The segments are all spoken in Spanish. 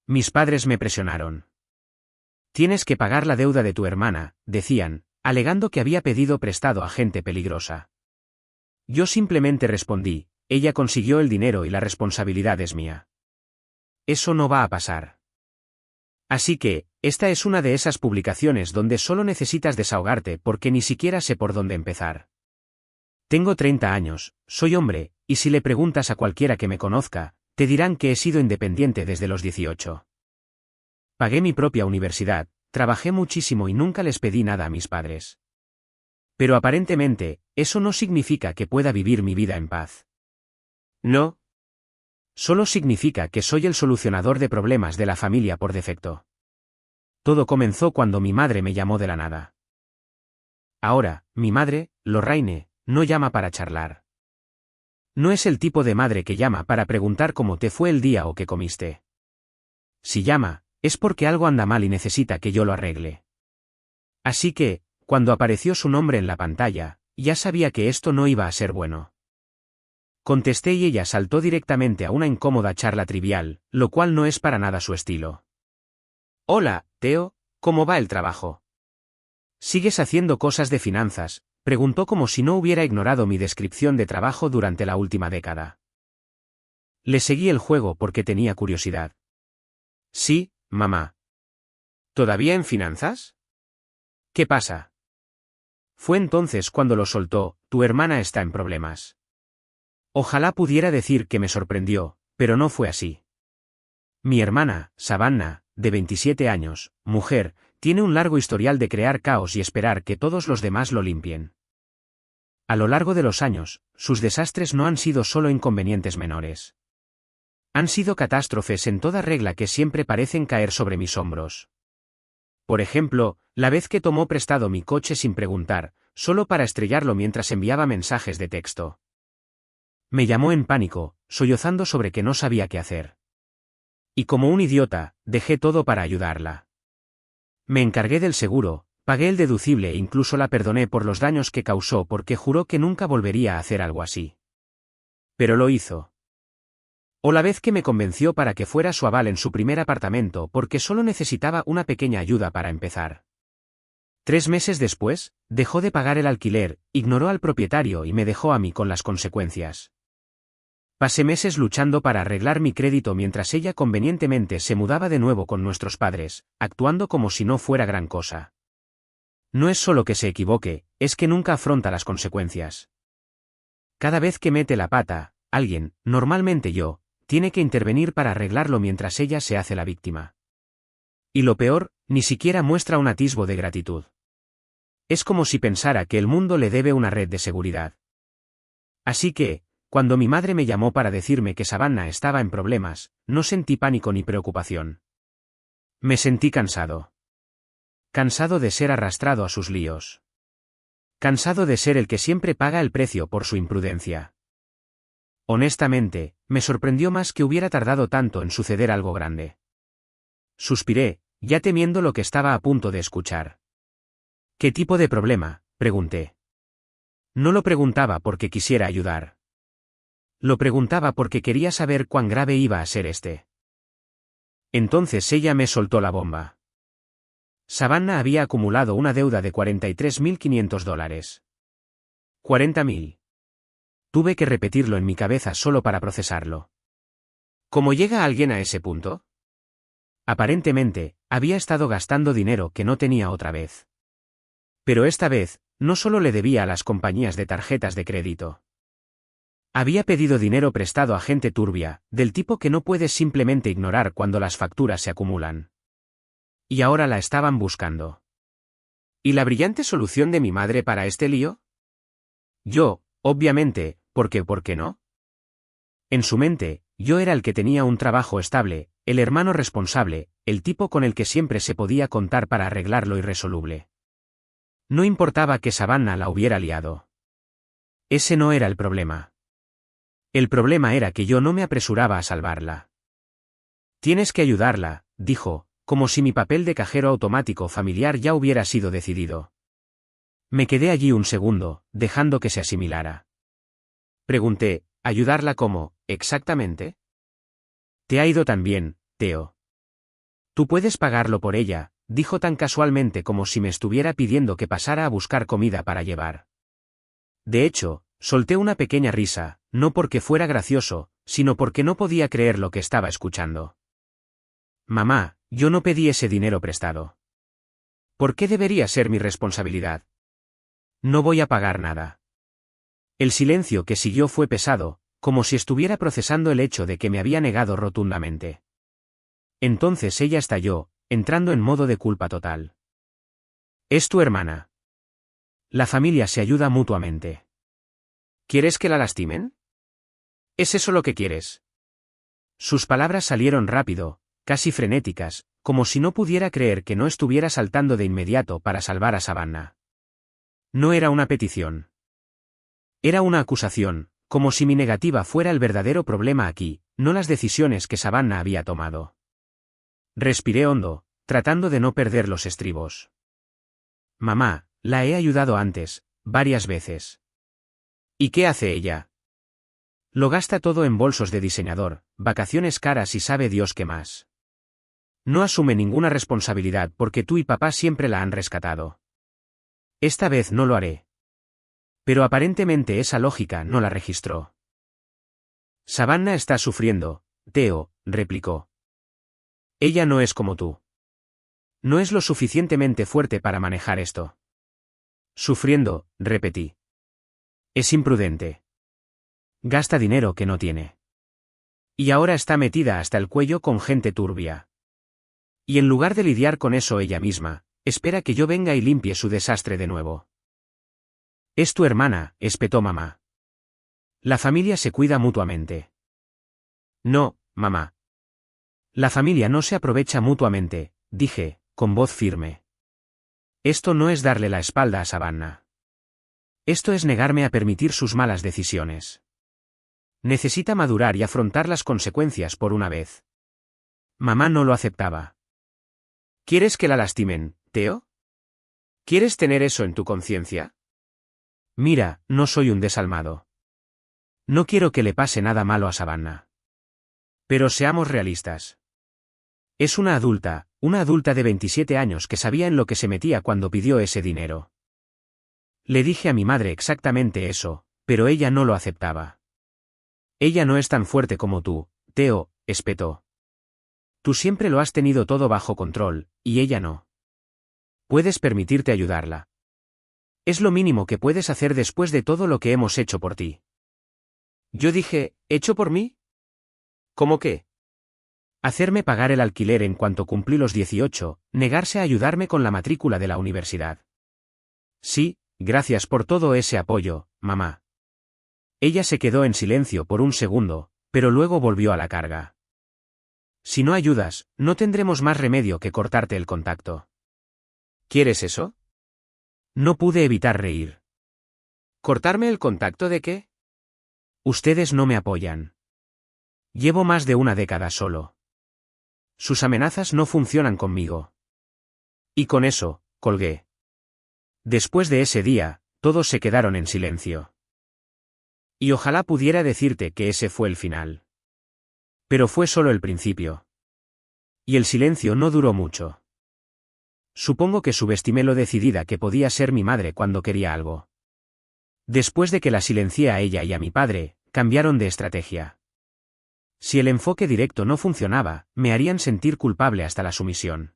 Mis padres me presionaron. Tienes que pagar la deuda de tu hermana, decían, alegando que había pedido prestado a gente peligrosa. Yo simplemente respondí, ella consiguió el dinero y la responsabilidad es mía. Eso no va a pasar. Así que, esta es una de esas publicaciones donde solo necesitas desahogarte porque ni siquiera sé por dónde empezar. Tengo 30 años, soy hombre, y si le preguntas a cualquiera que me conozca, te dirán que he sido independiente desde los 18. Pagué mi propia universidad, trabajé muchísimo y nunca les pedí nada a mis padres. Pero aparentemente, eso no significa que pueda vivir mi vida en paz. No. Solo significa que soy el solucionador de problemas de la familia por defecto. Todo comenzó cuando mi madre me llamó de la nada. Ahora, mi madre, Lorraine, no llama para charlar. No es el tipo de madre que llama para preguntar cómo te fue el día o qué comiste. Si llama, es porque algo anda mal y necesita que yo lo arregle. Así que, cuando apareció su nombre en la pantalla, ya sabía que esto no iba a ser bueno. Contesté y ella saltó directamente a una incómoda charla trivial, lo cual no es para nada su estilo. Hola, Theo, ¿cómo va el trabajo? ¿Sigues haciendo cosas de finanzas?, preguntó como si no hubiera ignorado mi descripción de trabajo durante la última década. Le seguí el juego porque tenía curiosidad. Sí, mamá. ¿Todavía en finanzas? ¿Qué pasa? Fue entonces cuando lo soltó, tu hermana está en problemas. Ojalá pudiera decir que me sorprendió, pero no fue así. Mi hermana, Savannah, de 27 años, mujer, tiene un largo historial de crear caos y esperar que todos los demás lo limpien. A lo largo de los años, sus desastres no han sido solo inconvenientes menores. Han sido catástrofes en toda regla que siempre parecen caer sobre mis hombros. Por ejemplo, la vez que tomó prestado mi coche sin preguntar, solo para estrellarlo mientras enviaba mensajes de texto. Me llamó en pánico, sollozando sobre que no sabía qué hacer. Y como un idiota, dejé todo para ayudarla. Me encargué del seguro, pagué el deducible e incluso la perdoné por los daños que causó porque juró que nunca volvería a hacer algo así. Pero lo hizo. O la vez que me convenció para que fuera su aval en su primer apartamento porque solo necesitaba una pequeña ayuda para empezar. 3 meses después, dejó de pagar el alquiler, ignoró al propietario y me dejó a mí con las consecuencias. Pasé meses luchando para arreglar mi crédito mientras ella convenientemente se mudaba de nuevo con nuestros padres, actuando como si no fuera gran cosa. No es solo que se equivoque, es que nunca afronta las consecuencias. Cada vez que mete la pata, alguien, normalmente yo, tiene que intervenir para arreglarlo mientras ella se hace la víctima. Y lo peor, ni siquiera muestra un atisbo de gratitud. Es como si pensara que el mundo le debe una red de seguridad. Así que, cuando mi madre me llamó para decirme que Savannah estaba en problemas, no sentí pánico ni preocupación. Me sentí cansado. Cansado de ser arrastrado a sus líos. Cansado de ser el que siempre paga el precio por su imprudencia. Honestamente, me sorprendió más que hubiera tardado tanto en suceder algo grande. Suspiré, ya temiendo lo que estaba a punto de escuchar. ¿Qué tipo de problema?, pregunté. No lo preguntaba porque quisiera ayudar. Lo preguntaba porque quería saber cuán grave iba a ser este. Entonces ella me soltó la bomba. Savannah había acumulado una deuda de $43.500. 40.000. Tuve que repetirlo en mi cabeza solo para procesarlo. ¿Cómo llega alguien a ese punto? Aparentemente, había estado gastando dinero que no tenía otra vez. Pero esta vez, no solo le debía a las compañías de tarjetas de crédito. Había pedido dinero prestado a gente turbia, del tipo que no puedes simplemente ignorar cuando las facturas se acumulan. Y ahora la estaban buscando. ¿Y la brillante solución de mi madre para este lío? Yo, obviamente, ¿por qué no? En su mente, yo era el que tenía un trabajo estable, el hermano responsable, el tipo con el que siempre se podía contar para arreglar lo irresoluble. No importaba que Savannah la hubiera liado. Ese no era el problema. El problema era que yo no me apresuraba a salvarla. Tienes que ayudarla, dijo, como si mi papel de cajero automático familiar ya hubiera sido decidido. Me quedé allí un segundo, dejando que se asimilara. Pregunté, ¿ayudarla cómo, exactamente? Te ha ido tan bien, Theo. Tú puedes pagarlo por ella, dijo tan casualmente como si me estuviera pidiendo que pasara a buscar comida para llevar. De hecho, solté una pequeña risa, no porque fuera gracioso, sino porque no podía creer lo que estaba escuchando. Mamá, yo no pedí ese dinero prestado. ¿Por qué debería ser mi responsabilidad? No voy a pagar nada. El silencio que siguió fue pesado, como si estuviera procesando el hecho de que me había negado rotundamente. Entonces ella estalló, entrando en modo de culpa total. Es tu hermana. La familia se ayuda mutuamente. ¿Quieres que la lastimen? ¿Es eso lo que quieres? Sus palabras salieron rápido, casi frenéticas, como si no pudiera creer que no estuviera saltando de inmediato para salvar a Savannah. No era una petición. Era una acusación, como si mi negativa fuera el verdadero problema aquí, no las decisiones que Savannah había tomado. Respiré hondo, tratando de no perder los estribos. Mamá, la he ayudado antes, varias veces. ¿Y qué hace ella? Lo gasta todo en bolsos de diseñador, vacaciones caras y sabe Dios qué más. No asume ninguna responsabilidad porque tú y papá siempre la han rescatado. Esta vez no lo haré. Pero aparentemente esa lógica no la registró. Savannah está sufriendo, Theo, replicó. Ella no es como tú. No es lo suficientemente fuerte para manejar esto. Sufriendo, repetí. Es imprudente. Gasta dinero que no tiene. Y ahora está metida hasta el cuello con gente turbia. Y en lugar de lidiar con eso ella misma, espera que yo venga y limpie su desastre de nuevo. Es tu hermana, espetó mamá. La familia se cuida mutuamente. No, mamá. La familia no se aprovecha mutuamente, dije, con voz firme. Esto no es darle la espalda a Savannah. Esto es negarme a permitir sus malas decisiones. Necesita madurar y afrontar las consecuencias por una vez. Mamá no lo aceptaba. ¿Quieres que la lastimen, Theo? ¿Quieres tener eso en tu conciencia? Mira, no soy un desalmado. No quiero que le pase nada malo a Savannah. Pero seamos realistas. Es una adulta de 27 años que sabía en lo que se metía cuando pidió ese dinero. Le dije a mi madre exactamente eso, pero ella no lo aceptaba. Ella no es tan fuerte como tú, Theo, espetó. Tú siempre lo has tenido todo bajo control, y ella no. Puedes permitirte ayudarla. Es lo mínimo que puedes hacer después de todo lo que hemos hecho por ti. Yo dije, ¿hecho por mí? ¿Cómo qué? Hacerme pagar el alquiler en cuanto cumplí los 18, negarse a ayudarme con la matrícula de la universidad. Sí, gracias por todo ese apoyo, mamá. Ella se quedó en silencio por un segundo, pero luego volvió a la carga. Si no ayudas, no tendremos más remedio que cortarte el contacto. ¿Quieres eso? No pude evitar reír. ¿Cortarme el contacto de qué? Ustedes no me apoyan. Llevo más de una década solo. Sus amenazas no funcionan conmigo. Y con eso, colgué. Después de ese día, todos se quedaron en silencio. Y ojalá pudiera decirte que ese fue el final. Pero fue solo el principio. Y el silencio no duró mucho. Supongo que subestimé lo decidida que podía ser mi madre cuando quería algo. Después de que la silencié a ella y a mi padre, cambiaron de estrategia. Si el enfoque directo no funcionaba, me harían sentir culpable hasta la sumisión.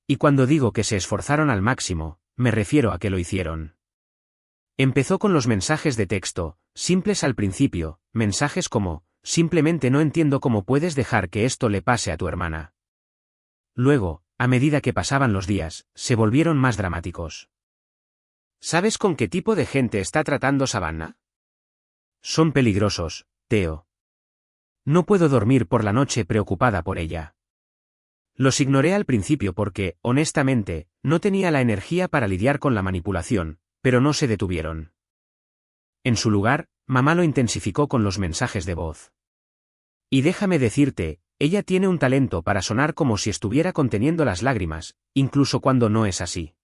Y cuando digo que se esforzaron al máximo, me refiero a que lo hicieron. Empezó con los mensajes de texto, simples al principio, mensajes como, simplemente no entiendo cómo puedes dejar que esto le pase a tu hermana. Luego, a medida que pasaban los días, se volvieron más dramáticos. ¿Sabes con qué tipo de gente está tratando Savannah? Son peligrosos, Theo. No puedo dormir por la noche preocupada por ella. Los ignoré al principio porque, honestamente, no tenía la energía para lidiar con la manipulación, pero no se detuvieron. En su lugar, mamá lo intensificó con los mensajes de voz. Y déjame decirte, ella tiene un talento para sonar como si estuviera conteniendo las lágrimas, incluso cuando no es así.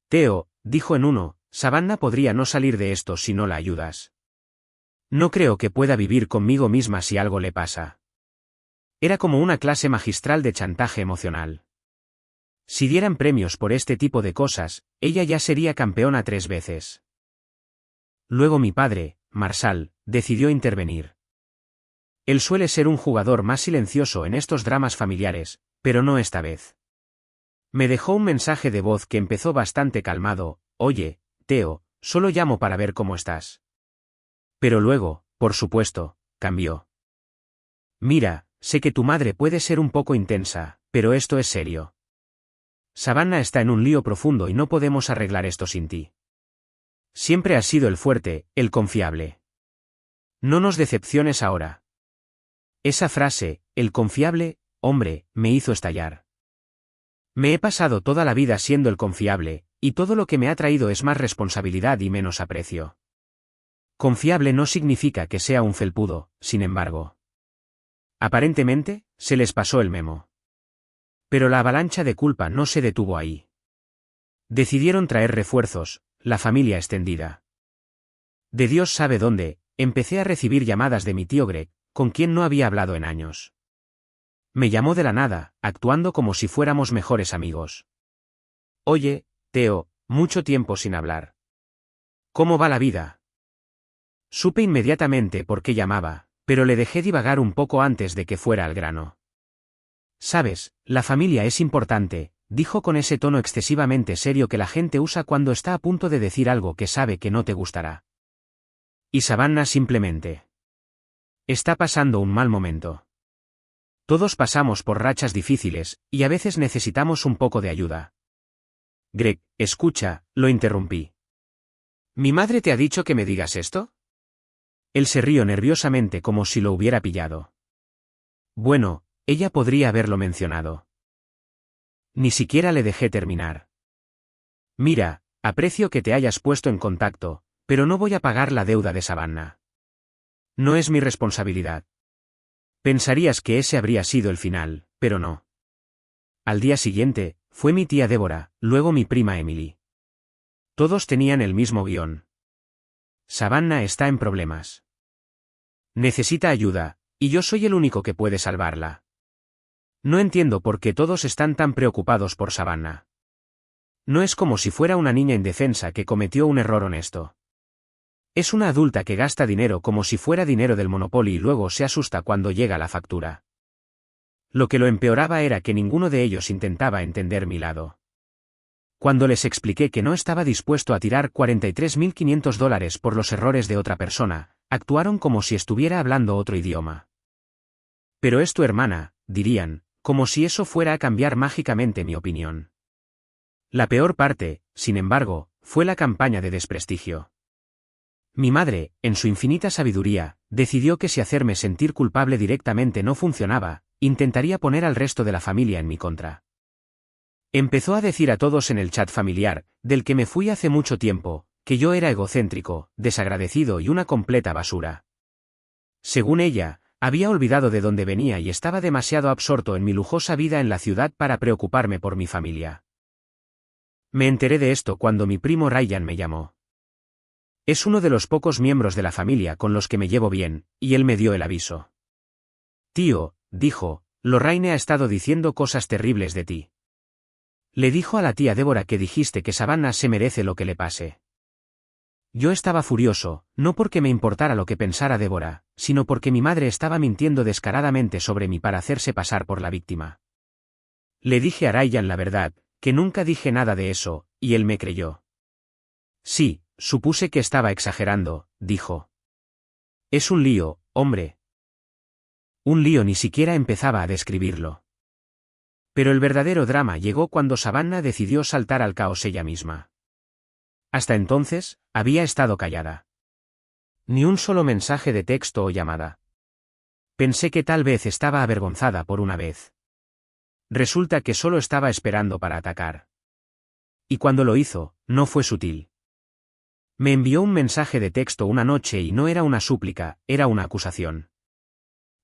Theo, dijo en uno, Savannah podría no salir de esto si no la ayudas. No creo que pueda vivir conmigo misma si algo le pasa. Era como una clase magistral de chantaje emocional. Si dieran premios por este tipo de cosas, ella ya sería campeona 3 veces. Luego mi padre, Marshall, decidió intervenir. Él suele ser un jugador más silencioso en estos dramas familiares, pero no esta vez. Me dejó un mensaje de voz que empezó bastante calmado: «Oye, Theo, solo llamo para ver cómo estás». Pero luego, por supuesto, cambió. «Mira, sé que tu madre puede ser un poco intensa, pero esto es serio. Savannah está en un lío profundo y no podemos arreglar esto sin ti. Siempre has sido el fuerte, el confiable. No nos decepciones ahora». Esa frase, el confiable, hombre, me hizo estallar. Me he pasado toda la vida siendo el confiable, y todo lo que me ha traído es más responsabilidad y menos aprecio. Confiable no significa que sea un felpudo, sin embargo. Aparentemente, se les pasó el memo. Pero la avalancha de culpa no se detuvo ahí. Decidieron traer refuerzos, la familia extendida. De Dios sabe dónde, empecé a recibir llamadas de mi tío Greg, con quien no había hablado en años. Me llamó de la nada, actuando como si fuéramos mejores amigos. «Oye, Theo, mucho tiempo sin hablar. ¿Cómo va la vida?» Supe inmediatamente por qué llamaba, pero le dejé divagar un poco antes de que fuera al grano. «Sabes, la familia es importante», dijo con ese tono excesivamente serio que la gente usa cuando está a punto de decir algo que sabe que no te gustará. Y Savannah simplemente está pasando un mal momento. Todos pasamos por rachas difíciles, y a veces necesitamos un poco de ayuda. «Greg, escucha», lo interrumpí. «¿Mi madre te ha dicho que me digas esto?» Él se rió nerviosamente como si lo hubiera pillado. Bueno, ella podría haberlo mencionado. Ni siquiera le dejé terminar. «Mira, aprecio que te hayas puesto en contacto, pero no voy a pagar la deuda de Savannah. No es mi responsabilidad». Pensarías que ese habría sido el final, pero no. Al día siguiente, fue mi tía Débora, luego mi prima Emily. Todos tenían el mismo guión. Savannah está en problemas. Necesita ayuda, y yo soy el único que puede salvarla. No entiendo por qué todos están tan preocupados por Savannah. No es como si fuera una niña indefensa que cometió un error honesto. Es una adulta que gasta dinero como si fuera dinero del Monopoly y luego se asusta cuando llega la factura. Lo que lo empeoraba era que ninguno de ellos intentaba entender mi lado. Cuando les expliqué que no estaba dispuesto a tirar $43.500 por los errores de otra persona, actuaron como si estuviera hablando otro idioma. «Pero es tu hermana», dirían, como si eso fuera a cambiar mágicamente mi opinión. La peor parte, sin embargo, fue la campaña de desprestigio. Mi madre, en su infinita sabiduría, decidió que si hacerme sentir culpable directamente no funcionaba, intentaría poner al resto de la familia en mi contra. Empezó a decir a todos en el chat familiar, del que me fui hace mucho tiempo, que yo era egocéntrico, desagradecido y una completa basura. Según ella, había olvidado de dónde venía y estaba demasiado absorto en mi lujosa vida en la ciudad para preocuparme por mi familia. Me enteré de esto cuando mi primo Ryan me llamó. Es uno de los pocos miembros de la familia con los que me llevo bien, y él me dio el aviso. «Tío», dijo, «Lorraine ha estado diciendo cosas terribles de ti. Le dijo a la tía Débora que dijiste que Savannah se merece lo que le pase». Yo estaba furioso, no porque me importara lo que pensara Débora, sino porque mi madre estaba mintiendo descaradamente sobre mí para hacerse pasar por la víctima. Le dije a Ryan la verdad, que nunca dije nada de eso, y él me creyó. «Sí, supuse que estaba exagerando», dijo. «Es un lío, hombre». Un lío ni siquiera empezaba a describirlo. Pero el verdadero drama llegó cuando Savannah decidió saltar al caos ella misma. Hasta entonces, había estado callada. Ni un solo mensaje de texto o llamada. Pensé que tal vez estaba avergonzada por una vez. Resulta que solo estaba esperando para atacar. Y cuando lo hizo, no fue sutil. Me envió un mensaje de texto una noche y no era una súplica, era una acusación.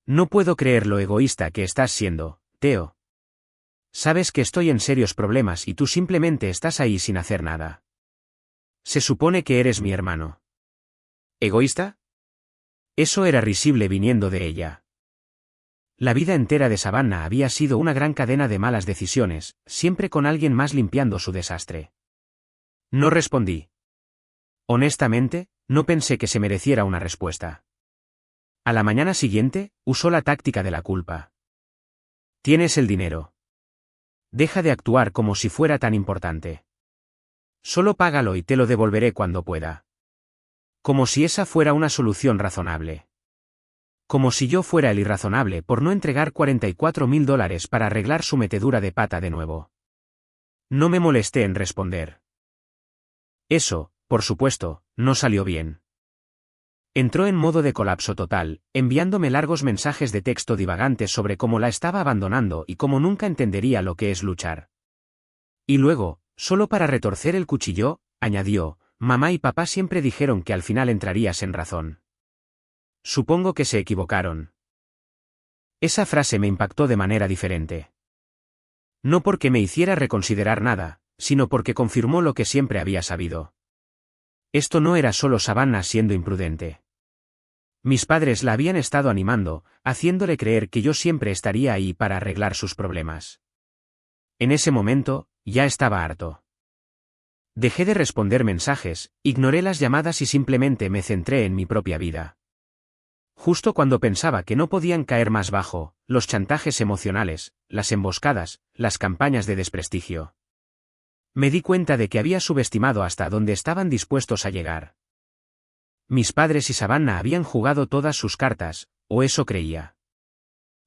«No puedo creer lo egoísta que estás siendo, Theo. Sabes que estoy en serios problemas y tú simplemente estás ahí sin hacer nada. Se supone que eres mi hermano». ¿Egoísta? Eso era risible viniendo de ella. La vida entera de Savannah había sido una gran cadena de malas decisiones, siempre con alguien más limpiando su desastre. No respondí. Honestamente, no pensé que se mereciera una respuesta. A la mañana siguiente, usó la táctica de la culpa. Tienes el dinero. Deja de actuar como si fuera tan importante. Solo págalo y te lo devolveré cuando pueda. Como si esa fuera una solución razonable. Como si yo fuera el irrazonable por no entregar $44,000 para arreglar su metedura de pata de nuevo. No me molesté en responder. Eso, por supuesto, no salió bien. Entró en modo de colapso total, enviándome largos mensajes de texto divagantes sobre cómo la estaba abandonando y cómo nunca entendería lo que es luchar. Y luego, solo para retorcer el cuchillo, añadió, mamá y papá siempre dijeron que al final entrarías en razón. Supongo que se equivocaron. Esa frase me impactó de manera diferente. No porque me hiciera reconsiderar nada, sino porque confirmó lo que siempre había sabido. Esto no era solo Savannah siendo imprudente. Mis padres la habían estado animando, haciéndole creer que yo siempre estaría ahí para arreglar sus problemas. En ese momento, ya estaba harto. Dejé de responder mensajes, ignoré las llamadas y simplemente me centré en mi propia vida. Justo cuando pensaba que no podían caer más bajo, los chantajes emocionales, las emboscadas, las campañas de desprestigio. Me di cuenta de que había subestimado hasta dónde estaban dispuestos a llegar. Mis padres y Savannah habían jugado todas sus cartas, o eso creía.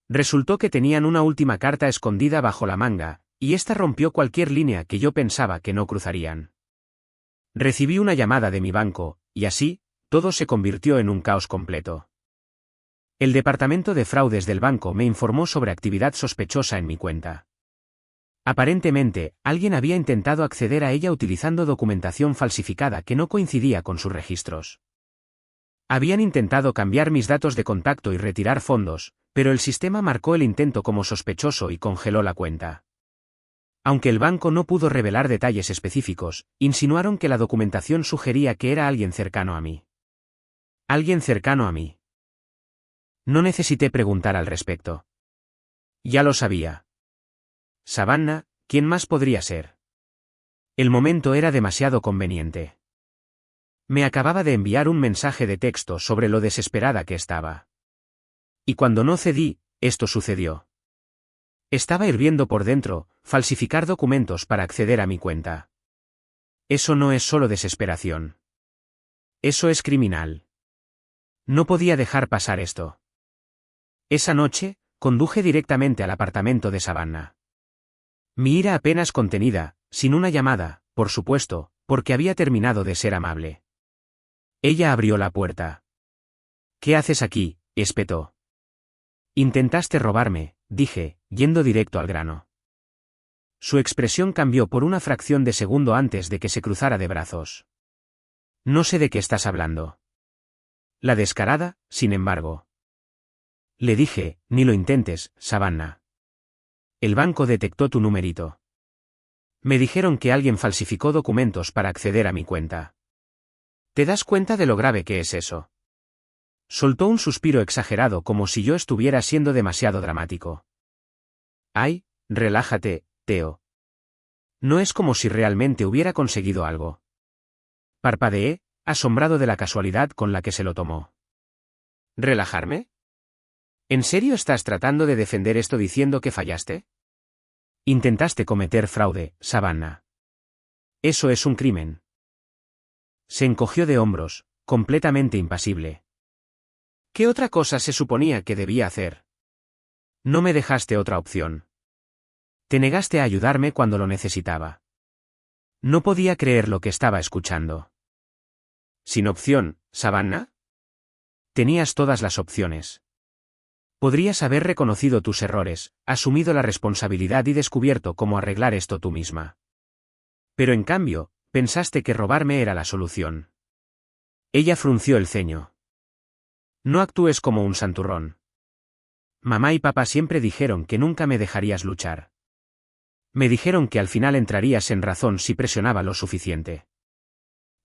Resultó que tenían una última carta escondida bajo la manga, y esta rompió cualquier línea que yo pensaba que no cruzarían. Recibí una llamada de mi banco, y así, todo se convirtió en un caos completo. El departamento de fraudes del banco me informó sobre actividad sospechosa en mi cuenta. Aparentemente, alguien había intentado acceder a ella utilizando documentación falsificada que no coincidía con sus registros. Habían intentado cambiar mis datos de contacto y retirar fondos, pero el sistema marcó el intento como sospechoso y congeló la cuenta. Aunque el banco no pudo revelar detalles específicos, insinuaron que la documentación sugería que era alguien cercano a mí. Alguien cercano a mí. No necesité preguntar al respecto. Ya lo sabía. Savannah, ¿quién más podría ser? El momento era demasiado conveniente. Me acababa de enviar un mensaje de texto sobre lo desesperada que estaba. Y cuando no cedí, esto sucedió. Estaba hirviendo por dentro, falsificar documentos para acceder a mi cuenta. Eso no es solo desesperación. Eso es criminal. No podía dejar pasar esto. Esa noche, conduje directamente al apartamento de Savannah. Mi ira apenas contenida, sin una llamada, por supuesto, porque había terminado de ser amable. Ella abrió la puerta. ¿Qué haces aquí?, espetó. Intentaste robarme, dije, yendo directo al grano. Su expresión cambió por una fracción de segundo antes de que se cruzara de brazos. No sé de qué estás hablando. La descarada, sin embargo. Le dije, ni lo intentes, Savannah. El banco detectó tu numerito. Me dijeron que alguien falsificó documentos para acceder a mi cuenta. ¿Te das cuenta de lo grave que es eso? Soltó un suspiro exagerado como si yo estuviera siendo demasiado dramático. Ay, relájate, Theo. No es como si realmente hubiera conseguido algo. Parpadeé, asombrado de la casualidad con la que se lo tomó. ¿Relajarme? ¿En serio estás tratando de defender esto diciendo que fallaste? Intentaste cometer fraude, Savannah. Eso es un crimen. Se encogió de hombros, completamente impasible. ¿Qué otra cosa se suponía que debía hacer? No me dejaste otra opción. Te negaste a ayudarme cuando lo necesitaba. No podía creer lo que estaba escuchando. ¿Sin opción, Savannah? Tenías todas las opciones. Podrías haber reconocido tus errores, asumido la responsabilidad y descubierto cómo arreglar esto tú misma. Pero en cambio, pensaste que robarme era la solución. Ella frunció el ceño. No actúes como un santurrón. Mamá y papá siempre dijeron que nunca me dejarías luchar. Me dijeron que al final entrarías en razón si presionaba lo suficiente.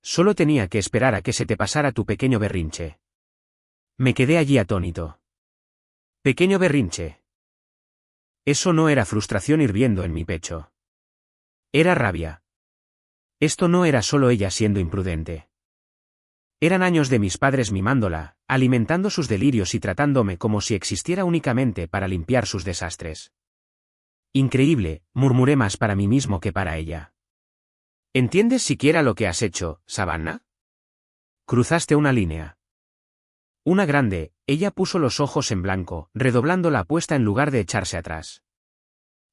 Solo tenía que esperar a que se te pasara tu pequeño berrinche. Me quedé allí atónito. Pequeño berrinche. Eso no era frustración hirviendo en mi pecho. Era rabia. Esto no era solo ella siendo imprudente. Eran años de mis padres mimándola, alimentando sus delirios y tratándome como si existiera únicamente para limpiar sus desastres. Increíble, murmuré más para mí mismo que para ella. ¿Entiendes siquiera lo que has hecho, Savannah? Cruzaste una línea. Una grande, ella puso los ojos en blanco, redoblando la apuesta en lugar de echarse atrás.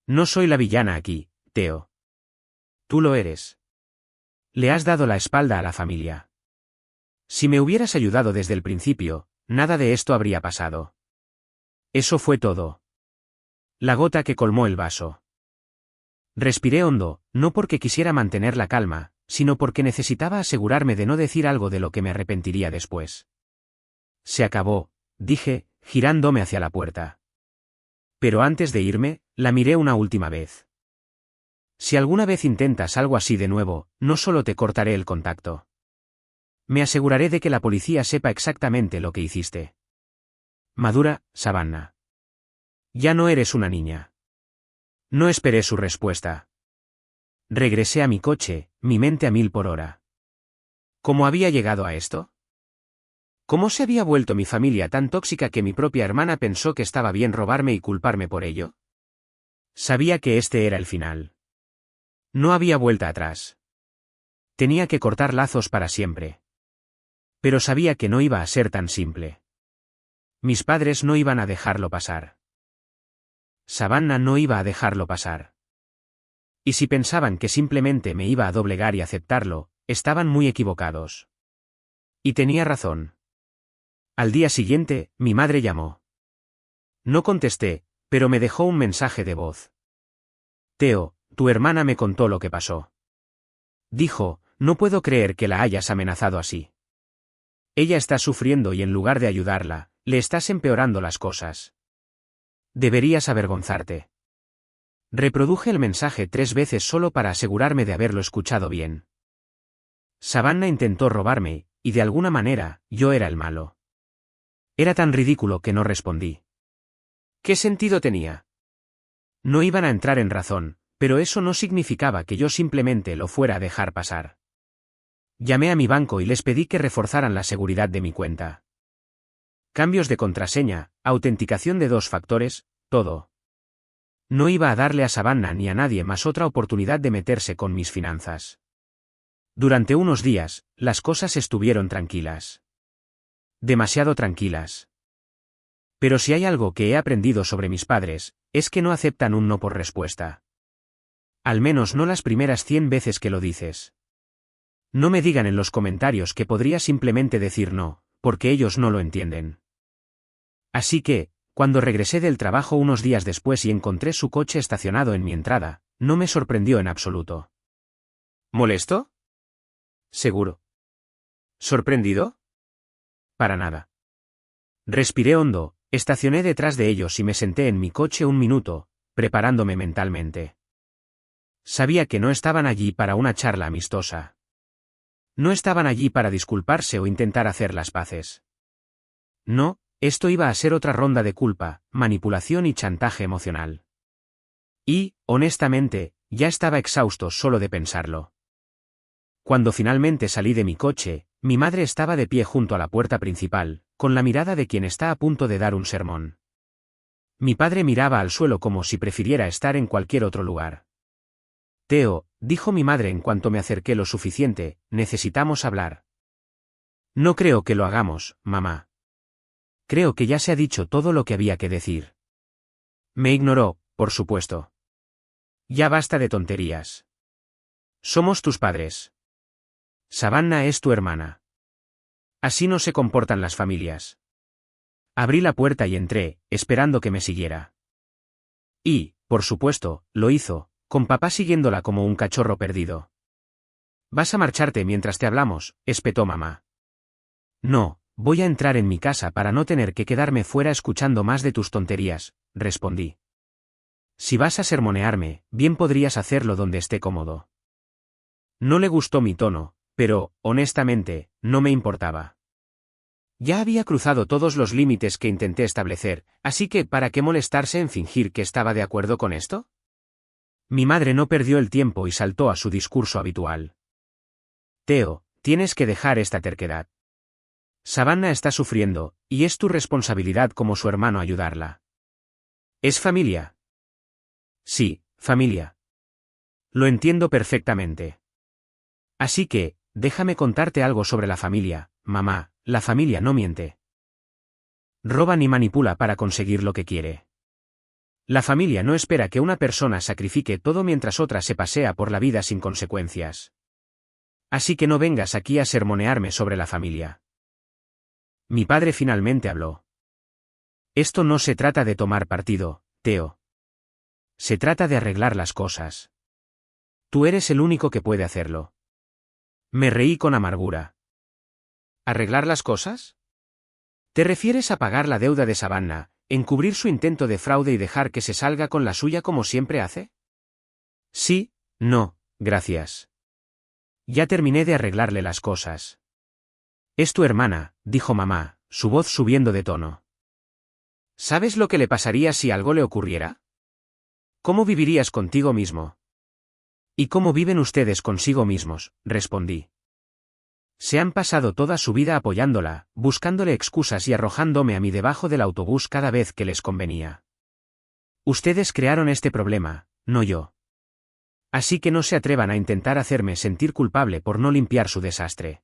No soy la villana aquí, Theo. Tú lo eres. Le has dado la espalda a la familia. Si me hubieras ayudado desde el principio, nada de esto habría pasado. Eso fue todo. La gota que colmó el vaso. Respiré hondo, no porque quisiera mantener la calma, sino porque necesitaba asegurarme de no decir algo de lo que me arrepentiría después. Se acabó, dije, girándome hacia la puerta. Pero antes de irme, la miré una última vez. Si alguna vez intentas algo así de nuevo, no solo te cortaré el contacto. Me aseguraré de que la policía sepa exactamente lo que hiciste. Madura, Savannah. Ya no eres una niña. No esperé su respuesta. Regresé a mi coche, mi mente a 1000 por hora. ¿Cómo había llegado a esto? ¿Cómo se había vuelto mi familia tan tóxica que mi propia hermana pensó que estaba bien robarme y culparme por ello? Sabía que este era el final. No había vuelta atrás. Tenía que cortar lazos para siempre. Pero sabía que no iba a ser tan simple. Mis padres no iban a dejarlo pasar. Savannah no iba a dejarlo pasar. Y si pensaban que simplemente me iba a doblegar y aceptarlo, estaban muy equivocados. Y tenía razón. Al día siguiente, mi madre llamó. No contesté, pero me dejó un mensaje de voz. Theo, tu hermana me contó lo que pasó. Dijo, no puedo creer que la hayas amenazado así. Ella está sufriendo y en lugar de ayudarla, le estás empeorando las cosas. Deberías avergonzarte. Reproduje el mensaje 3 veces solo para asegurarme de haberlo escuchado bien. Savannah intentó robarme, y de alguna manera, yo era el malo. Era tan ridículo que no respondí. ¿Qué sentido tenía? No iban a entrar en razón, pero eso no significaba que yo simplemente lo fuera a dejar pasar. Llamé a mi banco y les pedí que reforzaran la seguridad de mi cuenta. Cambios de contraseña, autenticación de 2 factores, todo. No iba a darle a Savannah ni a nadie más otra oportunidad de meterse con mis finanzas. Durante unos días, las cosas estuvieron tranquilas. Demasiado tranquilas. Pero si hay algo que he aprendido sobre mis padres, es que no aceptan un no por respuesta. Al menos no las primeras 100 veces que lo dices. No me digan en los comentarios que podría simplemente decir no, porque ellos no lo entienden. Así que, cuando regresé del trabajo unos días después y encontré su coche estacionado en mi entrada, no me sorprendió en absoluto. ¿Molesto? Seguro. ¿Sorprendido? Para nada. Respiré hondo, estacioné detrás de ellos y me senté en mi coche un minuto, preparándome mentalmente. Sabía que no estaban allí para una charla amistosa. No estaban allí para disculparse o intentar hacer las paces. No, esto iba a ser otra ronda de culpa, manipulación y chantaje emocional. Y, honestamente, ya estaba exhausto solo de pensarlo. Cuando finalmente salí de mi coche, mi madre estaba de pie junto a la puerta principal, con la mirada de quien está a punto de dar un sermón. Mi padre miraba al suelo como si prefiriera estar en cualquier otro lugar. Theo, dijo mi madre en cuanto me acerqué lo suficiente, necesitamos hablar. No creo que lo hagamos, mamá. Creo que ya se ha dicho todo lo que había que decir. Me ignoró, por supuesto. Ya basta de tonterías. Somos tus padres. Savannah es tu hermana. Así no se comportan las familias. Abrí la puerta y entré, esperando que me siguiera. Y, por supuesto, lo hizo, con papá siguiéndola como un cachorro perdido. Vas a marcharte mientras te hablamos, espetó mamá. No, voy a entrar en mi casa para no tener que quedarme fuera escuchando más de tus tonterías, respondí. Si vas a sermonearme, bien podrías hacerlo donde esté cómodo. No le gustó mi tono, pero, honestamente, no me importaba. Ya había cruzado todos los límites que intenté establecer, así que ¿para qué molestarse en fingir que estaba de acuerdo con esto? Mi madre no perdió el tiempo y saltó a su discurso habitual. Theo, tienes que dejar esta terquedad. Savannah está sufriendo, y es tu responsabilidad como su hermano ayudarla. ¿Es familia? Sí, familia. Lo entiendo perfectamente. Así que, déjame contarte algo sobre la familia, mamá, la familia no miente. Roba ni manipula para conseguir lo que quiere. La familia no espera que una persona sacrifique todo mientras otra se pasea por la vida sin consecuencias. Así que no vengas aquí a sermonearme sobre la familia. Mi padre finalmente habló. Esto no se trata de tomar partido, Theo. Se trata de arreglar las cosas. Tú eres el único que puede hacerlo. Me reí con amargura. ¿Arreglar las cosas? ¿Te refieres a pagar la deuda de Savannah, encubrir su intento de fraude y dejar que se salga con la suya como siempre hace? Sí, no, gracias. Ya terminé de arreglarle las cosas. Es tu hermana, dijo mamá, su voz subiendo de tono. ¿Sabes lo que le pasaría si algo le ocurriera? ¿Cómo vivirías contigo mismo? ¿Y cómo viven ustedes consigo mismos?, respondí. Se han pasado toda su vida apoyándola, buscándole excusas y arrojándome a mí debajo del autobús cada vez que les convenía. Ustedes crearon este problema, no yo. Así que no se atrevan a intentar hacerme sentir culpable por no limpiar su desastre.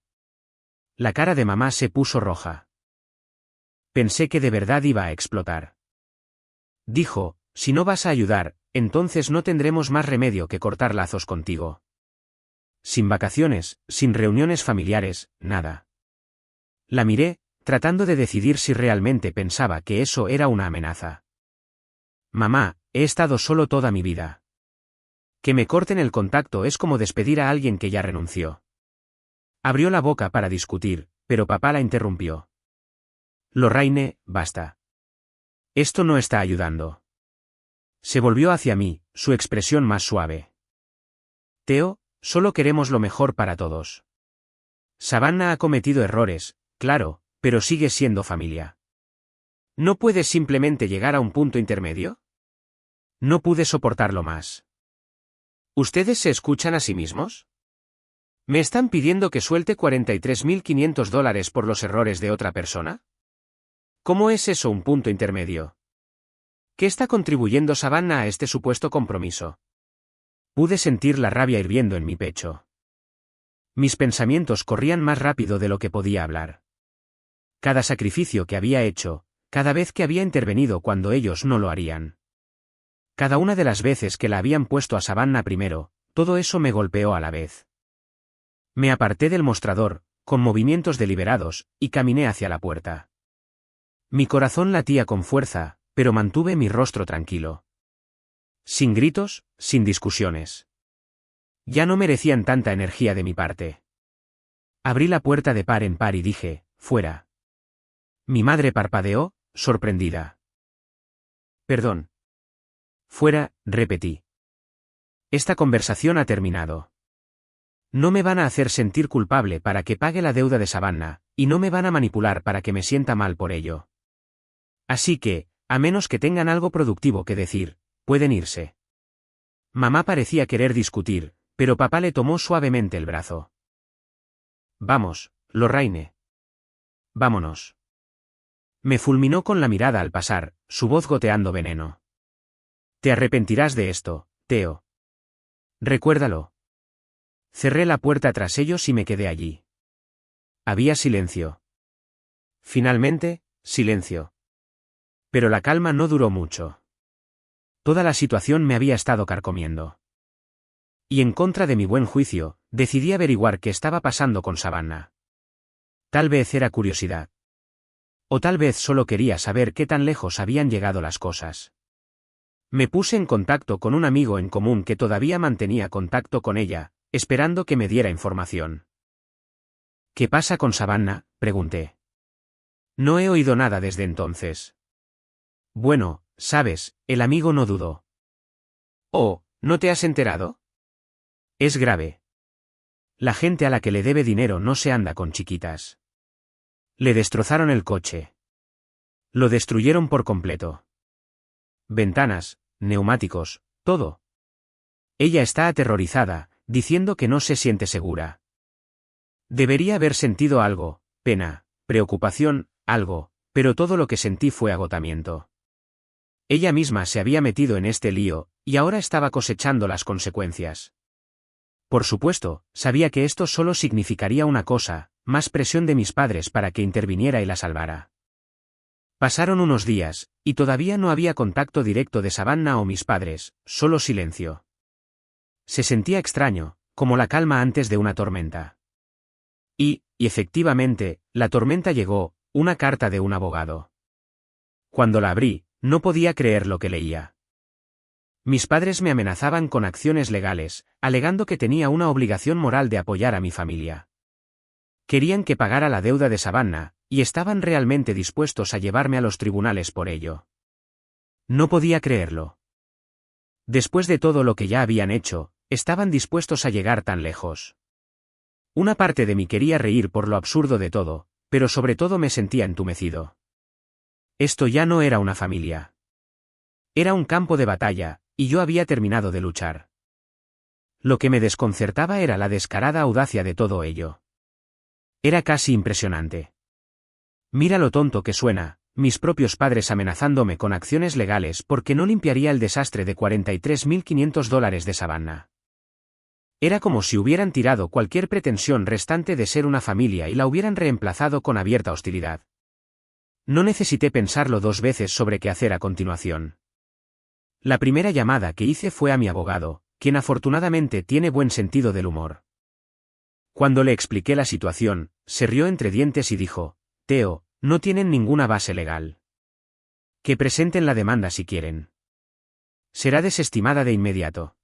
La cara de mamá se puso roja. Pensé que de verdad iba a explotar. Dijo, si no vas a ayudar, entonces no tendremos más remedio que cortar lazos contigo. Sin vacaciones, sin reuniones familiares, nada. La miré, tratando de decidir si realmente pensaba que eso era una amenaza. Mamá, he estado solo toda mi vida. Que me corten el contacto es como despedir a alguien que ya renunció. Abrió la boca para discutir, pero papá la interrumpió. Lorraine, basta. Esto no está ayudando. Se volvió hacia mí, su expresión más suave. Theo, solo queremos lo mejor para todos. Savannah ha cometido errores, claro, pero sigue siendo familia. ¿No puedes simplemente llegar a un punto intermedio? No pude soportarlo más. ¿Ustedes se escuchan a sí mismos? ¿Me están pidiendo que suelte $43.500 por los errores de otra persona? ¿Cómo es eso un punto intermedio? ¿Qué está contribuyendo Savannah a este supuesto compromiso? Pude sentir la rabia hirviendo en mi pecho. Mis pensamientos corrían más rápido de lo que podía hablar. Cada sacrificio que había hecho, cada vez que había intervenido cuando ellos no lo harían. Cada una de las veces que la habían puesto a Savannah primero, todo eso me golpeó a la vez. Me aparté del mostrador, con movimientos deliberados, y caminé hacia la puerta. Mi corazón latía con fuerza, pero mantuve mi rostro tranquilo. Sin gritos, sin discusiones. Ya no merecían tanta energía de mi parte. Abrí la puerta de par en par y dije, fuera. Mi madre parpadeó, sorprendida. Perdón. Fuera, repetí. Esta conversación ha terminado. No me van a hacer sentir culpable para que pague la deuda de Savannah, y no me van a manipular para que me sienta mal por ello. Así que, a menos que tengan algo productivo que decir, pueden irse. Mamá parecía querer discutir, pero papá le tomó suavemente el brazo. Vamos, Lorraine. Vámonos. Me fulminó con la mirada al pasar, su voz goteando veneno. Te arrepentirás de esto, Theo. Recuérdalo. Cerré la puerta tras ellos y me quedé allí. Había silencio. Finalmente, silencio. Pero la calma no duró mucho. Toda la situación me había estado carcomiendo. Y en contra de mi buen juicio, decidí averiguar qué estaba pasando con Savannah. Tal vez era curiosidad. O tal vez solo quería saber qué tan lejos habían llegado las cosas. Me puse en contacto con un amigo en común que todavía mantenía contacto con ella, esperando que me diera información. ¿Qué pasa con Savannah?, pregunté. No he oído nada desde entonces. Bueno, sabes, el amigo no dudó. Oh, ¿no te has enterado? Es grave. La gente a la que le debe dinero no se anda con chiquitas. Le destrozaron el coche. Lo destruyeron por completo. Ventanas, neumáticos, todo. Ella está aterrorizada, diciendo que no se siente segura. Debería haber sentido algo, pena, preocupación, algo, pero todo lo que sentí fue agotamiento. Ella misma se había metido en este lío, y ahora estaba cosechando las consecuencias. Por supuesto, sabía que esto solo significaría una cosa, más presión de mis padres para que interviniera y la salvara. Pasaron unos días, y todavía no había contacto directo de Savannah o mis padres, solo silencio. Se sentía extraño, como la calma antes de una tormenta. Y efectivamente, la tormenta llegó, una carta de un abogado. Cuando la abrí, no podía creer lo que leía. Mis padres me amenazaban con acciones legales, alegando que tenía una obligación moral de apoyar a mi familia. Querían que pagara la deuda de Savannah, y estaban realmente dispuestos a llevarme a los tribunales por ello. No podía creerlo. Después de todo lo que ya habían hecho, estaban dispuestos a llegar tan lejos. Una parte de mí quería reír por lo absurdo de todo, pero sobre todo me sentía entumecido. Esto ya no era una familia. Era un campo de batalla, y yo había terminado de luchar. Lo que me desconcertaba era la descarada audacia de todo ello. Era casi impresionante. Mira lo tonto que suena, mis propios padres amenazándome con acciones legales porque no limpiaría el desastre de $43.500 de Savannah. Era como si hubieran tirado cualquier pretensión restante de ser una familia y la hubieran reemplazado con abierta hostilidad. No necesité pensarlo dos veces sobre qué hacer a continuación. La primera llamada que hice fue a mi abogado, quien afortunadamente tiene buen sentido del humor. Cuando le expliqué la situación, se rió entre dientes y dijo: Theo, no tienen ninguna base legal. Que presenten la demanda si quieren. Será desestimada de inmediato.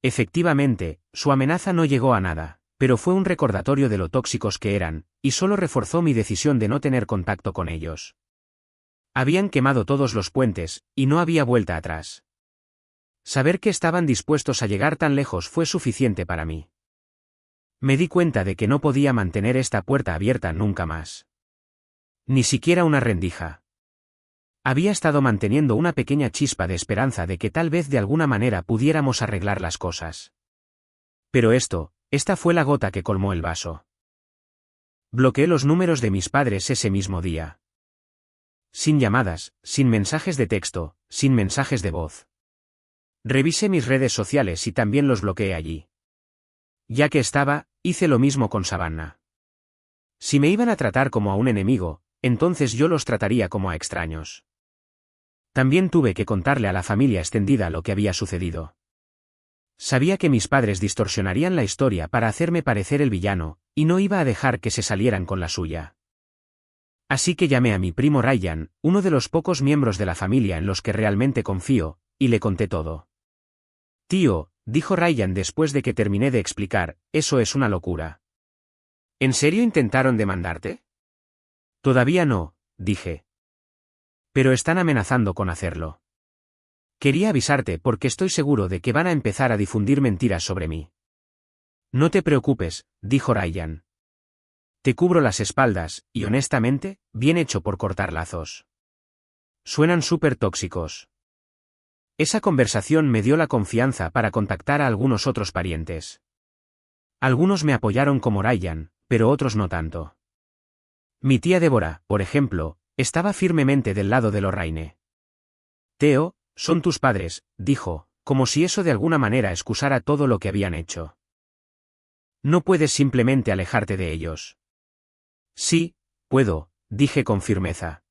Efectivamente, su amenaza no llegó a nada, pero fue un recordatorio de lo tóxicos que eran, y solo reforzó mi decisión de no tener contacto con ellos. Habían quemado todos los puentes, y no había vuelta atrás. Saber que estaban dispuestos a llegar tan lejos fue suficiente para mí. Me di cuenta de que no podía mantener esta puerta abierta nunca más. Ni siquiera una rendija. Había estado manteniendo una pequeña chispa de esperanza de que tal vez de alguna manera pudiéramos arreglar las cosas. Pero esta fue la gota que colmó el vaso. Bloqueé los números de mis padres ese mismo día. Sin llamadas, sin mensajes de texto, sin mensajes de voz. Revisé mis redes sociales y también los bloqueé allí. Ya que estaba, hice lo mismo con Savannah. Si me iban a tratar como a un enemigo, entonces yo los trataría como a extraños. También tuve que contarle a la familia extendida lo que había sucedido. Sabía que mis padres distorsionarían la historia para hacerme parecer el villano, y no iba a dejar que se salieran con la suya. Así que llamé a mi primo Ryan, uno de los pocos miembros de la familia en los que realmente confío, y le conté todo. Tío, dijo Ryan después de que terminé de explicar, eso es una locura. ¿En serio intentaron demandarte? Todavía no, dije. Pero están amenazando con hacerlo. Quería avisarte porque estoy seguro de que van a empezar a difundir mentiras sobre mí. No te preocupes, dijo Ryan. Te cubro las espaldas, y honestamente, bien hecho por cortar lazos. Suenan súper tóxicos. Esa conversación me dio la confianza para contactar a algunos otros parientes. Algunos me apoyaron como Ryan, pero otros no tanto. Mi tía Débora, por ejemplo, estaba firmemente del lado de Lorraine. Theo, son tus padres, dijo, como si eso de alguna manera excusara todo lo que habían hecho. No puedes simplemente alejarte de ellos. Sí, puedo, dije con firmeza.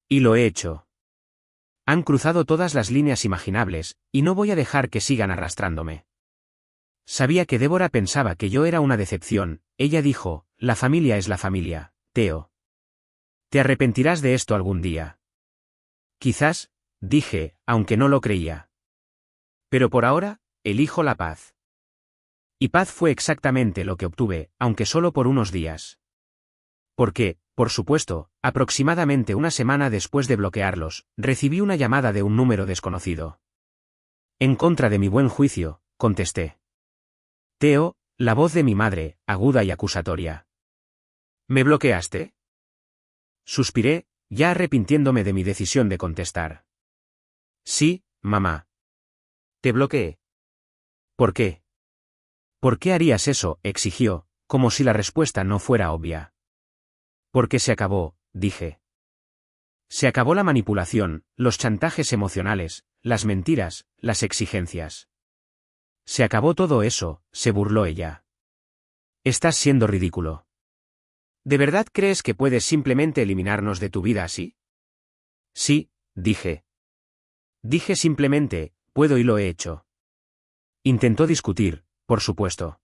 Y lo he hecho. Han cruzado todas las líneas imaginables, y no voy a dejar que sigan arrastrándome. Sabía que Débora pensaba que yo era una decepción. Ella dijo: la familia es la familia, Theo. Te arrepentirás de esto algún día. Quizás, dije, aunque no lo creía. Pero por ahora, elijo la paz. Y paz fue exactamente lo que obtuve, aunque solo por unos días. Porque, por supuesto, aproximadamente una semana después de bloquearlos, recibí una llamada de un número desconocido. En contra de mi buen juicio, contesté. Theo, la voz de mi madre, aguda y acusatoria. ¿Me bloqueaste? Suspiré, ya arrepintiéndome de mi decisión de contestar. Sí, mamá. Te bloqueé. ¿Por qué? ¿Por qué harías eso?, exigió, como si la respuesta no fuera obvia. Porque se acabó, dije. Se acabó la manipulación, los chantajes emocionales, las mentiras, las exigencias. Se acabó todo eso, se burló ella. Estás siendo ridículo. ¿De verdad crees que puedes simplemente eliminarnos de tu vida así? Sí, dije. Dije simplemente, puedo y lo he hecho. Intentó discutir, por supuesto.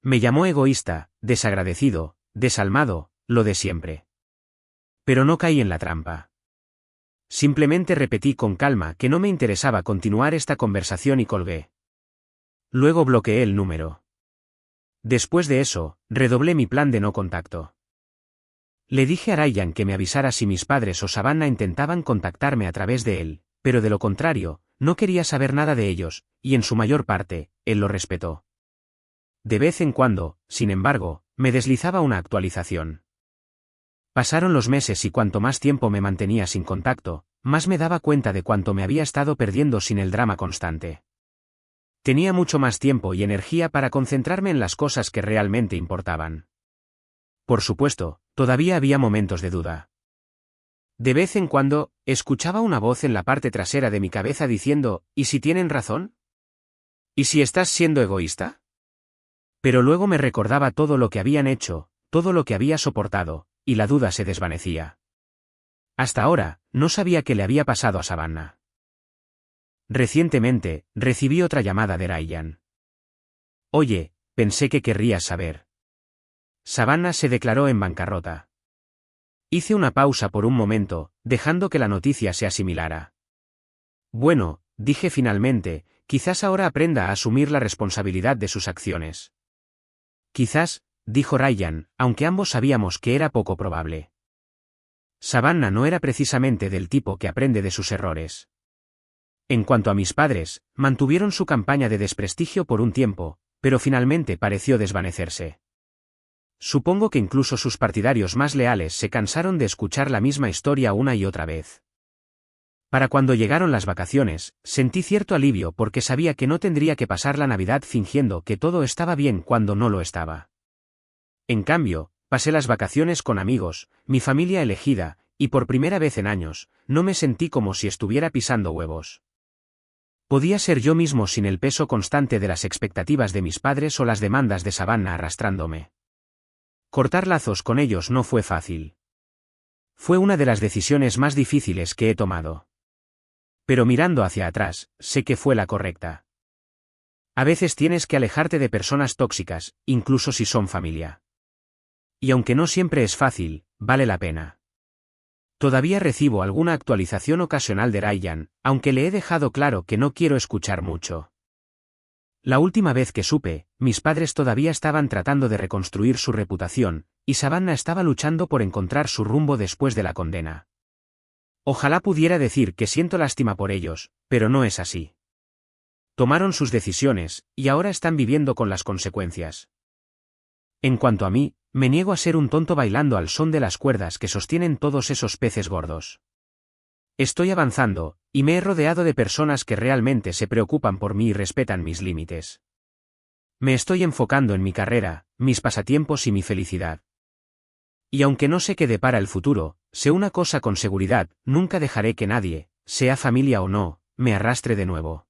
Me llamó egoísta, desagradecido, desalmado, lo de siempre. Pero no caí en la trampa. Simplemente repetí con calma que no me interesaba continuar esta conversación y colgué. Luego bloqueé el número. Después de eso, redoblé mi plan de no contacto. Le dije a Ryan que me avisara si mis padres o Savannah intentaban contactarme a través de él, pero de lo contrario, no quería saber nada de ellos, y en su mayor parte, él lo respetó. De vez en cuando, sin embargo, me deslizaba una actualización. Pasaron los meses y cuanto más tiempo me mantenía sin contacto, más me daba cuenta de cuánto me había estado perdiendo sin el drama constante. Tenía mucho más tiempo y energía para concentrarme en las cosas que realmente importaban. Por supuesto, todavía había momentos de duda. De vez en cuando, escuchaba una voz en la parte trasera de mi cabeza diciendo, ¿y si tienen razón? ¿Y si estás siendo egoísta? Pero luego me recordaba todo lo que habían hecho, todo lo que había soportado, y la duda se desvanecía. Hasta ahora, no sabía qué le había pasado a Savannah. Recientemente, recibí otra llamada de Ryan. Oye, pensé que querrías saber. Savannah se declaró en bancarrota. Hice una pausa por un momento, dejando que la noticia se asimilara. Bueno, dije finalmente, quizás ahora aprenda a asumir la responsabilidad de sus acciones. Quizás, dijo Ryan, aunque ambos sabíamos que era poco probable. Savannah no era precisamente del tipo que aprende de sus errores. En cuanto a mis padres, mantuvieron su campaña de desprestigio por un tiempo, pero finalmente pareció desvanecerse. Supongo que incluso sus partidarios más leales se cansaron de escuchar la misma historia una y otra vez. Para cuando llegaron las vacaciones, sentí cierto alivio porque sabía que no tendría que pasar la Navidad fingiendo que todo estaba bien cuando no lo estaba. En cambio, pasé las vacaciones con amigos, mi familia elegida, y por primera vez en años, no me sentí como si estuviera pisando huevos. Podía ser yo mismo sin el peso constante de las expectativas de mis padres o las demandas de Savannah arrastrándome. Cortar lazos con ellos no fue fácil. Fue una de las decisiones más difíciles que he tomado. Pero mirando hacia atrás, sé que fue la correcta. A veces tienes que alejarte de personas tóxicas, incluso si son familia. Y aunque no siempre es fácil, vale la pena. Todavía recibo alguna actualización ocasional de Ryan, aunque le he dejado claro que no quiero escuchar mucho. La última vez que supe, mis padres todavía estaban tratando de reconstruir su reputación, y Savannah estaba luchando por encontrar su rumbo después de la condena. Ojalá pudiera decir que siento lástima por ellos, pero no es así. Tomaron sus decisiones, y ahora están viviendo con las consecuencias. En cuanto a mí, me niego a ser un tonto bailando al son de las cuerdas que sostienen todos esos peces gordos. Estoy avanzando, y me he rodeado de personas que realmente se preocupan por mí y respetan mis límites. Me estoy enfocando en mi carrera, mis pasatiempos y mi felicidad. Y aunque no sé qué depara el futuro, sé una cosa con seguridad, nunca dejaré que nadie, sea familia o no, me arrastre de nuevo.